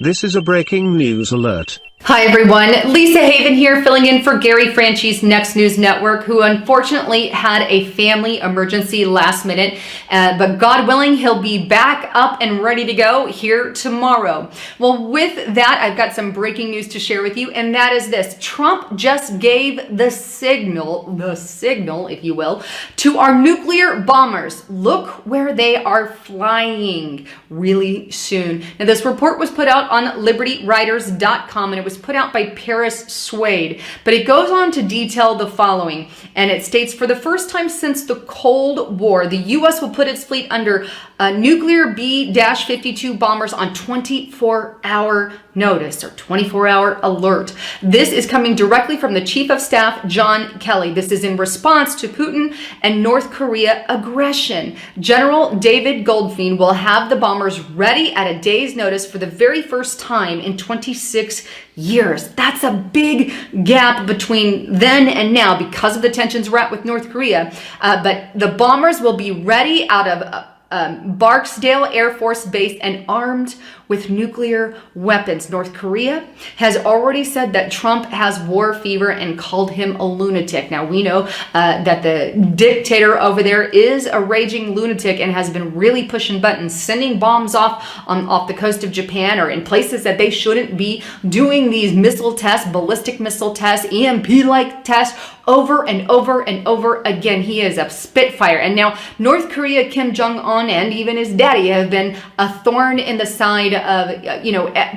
This is a breaking news alert. Hi everyone, Lisa Haven here filling in for Gary Franchi's Next News Network, who unfortunately had a family emergency last minute, but God willing, he'll be back up and ready to go here tomorrow. Well, with that, I've got some breaking news to share with you, and that is this. Trump just gave the signal, if you will, to our nuclear bombers. Look where they are flying really soon. Now, this report was put out on LibertyWriters.com, and it was put out by Paris Swade, but it goes on to detail the following, and it states, for the first time since the Cold War, the U.S. will put its fleet under nuclear B-52 bombers on 24-hour notice or 24-hour alert. This is coming directly from the Chief of Staff, John Kelly. This is in response to Putin and North Korea aggression. General David Goldfein will have the bombers ready at a day's notice for the very first time in 26 years. That's a big gap between then and now because of the tensions we're at with North Korea. But the bombers will be ready out of Barksdale Air Force Base and armed with nuclear weapons. North Korea has already said that Trump has war fever and called him a lunatic. Now, we know that the dictator over there is a raging lunatic and has been really pushing buttons, sending bombs off the coast of Japan or in places that they shouldn't be, doing these missile tests, ballistic missile tests, EMP-like tests over and over and over again. He is a spitfire. And now North Korea, Kim Jong-un, and even his daddy have been a thorn in the side of,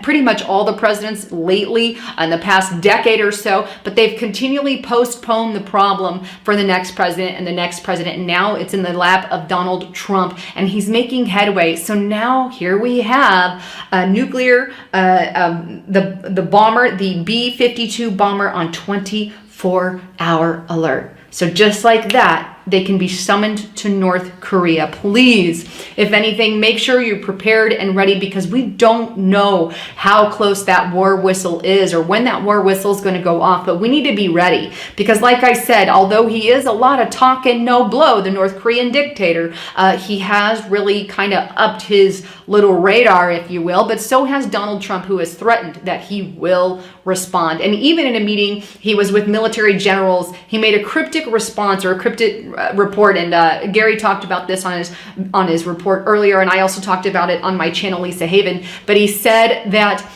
pretty much all the presidents lately in the past decade or so, but they've continually postponed the problem for the next president and the next president. And now it's in the lap of Donald Trump, and he's making headway. So now here we have a nuclear, the bomber, the B-52 bomber on 24-hour alert. So just like that, they can be summoned to North Korea. Please, if anything, make sure you're prepared and ready, because we don't know how close that war whistle is or when that war whistle is going to go off, but we need to be ready, because like I said, although he is a lot of talk and no blow, the North Korean dictator, he has really kind of upped his little radar, if you will, but so has Donald Trump, who has threatened that he will respond. And even in a meeting he was with military generals, he made a cryptic response or a cryptic report, and Gary talked about this on his report earlier, and I also talked about it on my channel, Lisa Haven. But he said that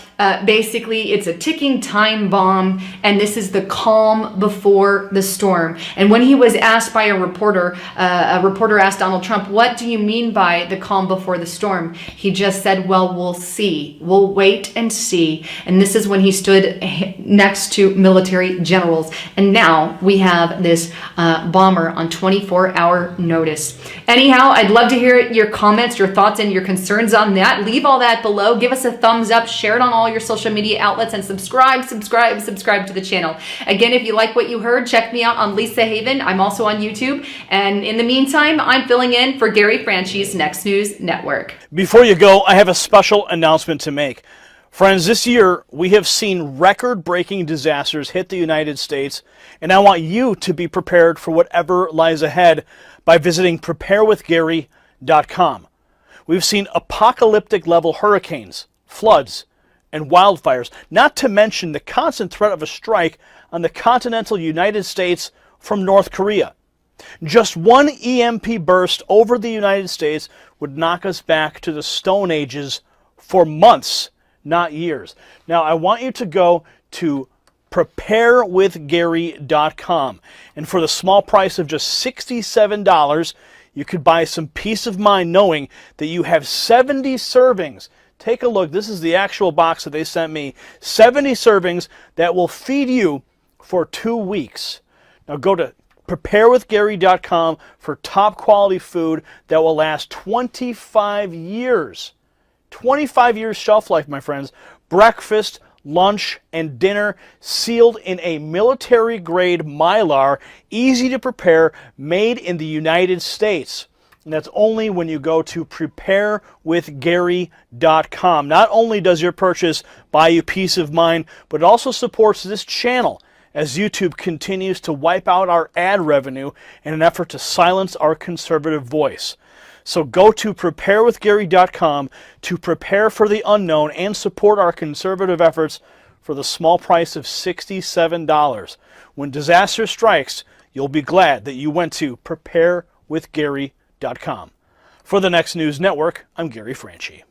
basically it's a ticking time bomb, and this is the calm before the storm. And when he was asked by a reporter asked Donald Trump, what do you mean by the calm before the storm? He just said, well, we'll see. We'll wait and see. And this is when he stood next to military generals. And now we have this bomber on 24-hour notice. Anyhow, I'd love to hear your comments, your thoughts, and your concerns on that. Leave all that below. Give us a thumbs up. Share it on all your social media outlets, and subscribe to the channel. Again, if you like what you heard, check me out on Lisa Haven. I'm also on YouTube. And in the meantime, I'm filling in for Gary Franchi's Next News Network. Before you go, I have a special announcement to make. Friends, this year we have seen record-breaking disasters hit the United States, and I want you to be prepared for whatever lies ahead by visiting preparewithgary.com. We've seen apocalyptic level hurricanes, floods, and wildfires, not to mention the constant threat of a strike on the continental United States from North Korea. Just one EMP burst over the United States would knock us back to the Stone Ages for months, not years. Now, I want you to go to preparewithgary.com, and for the small price of just $67, you could buy some peace of mind knowing that you have 70 servings. Take a look. This is the actual box that they sent me. 70 servings that will feed you for 2 weeks. Now go to preparewithgary.com for top quality food that will last 25 years. 25 years shelf life, my friends. Breakfast, lunch, and dinner sealed in a military-grade Mylar, easy to prepare, made in the United States. And that's only when you go to preparewithgary.com. Not only does your purchase buy you peace of mind, but it also supports this channel as YouTube continues to wipe out our ad revenue in an effort to silence our conservative voice. So go to preparewithgary.com to prepare for the unknown and support our conservative efforts for the small price of $67. When disaster strikes, you'll be glad that you went to preparewithgary.com. For the Next News Network, I'm Gary Franchi.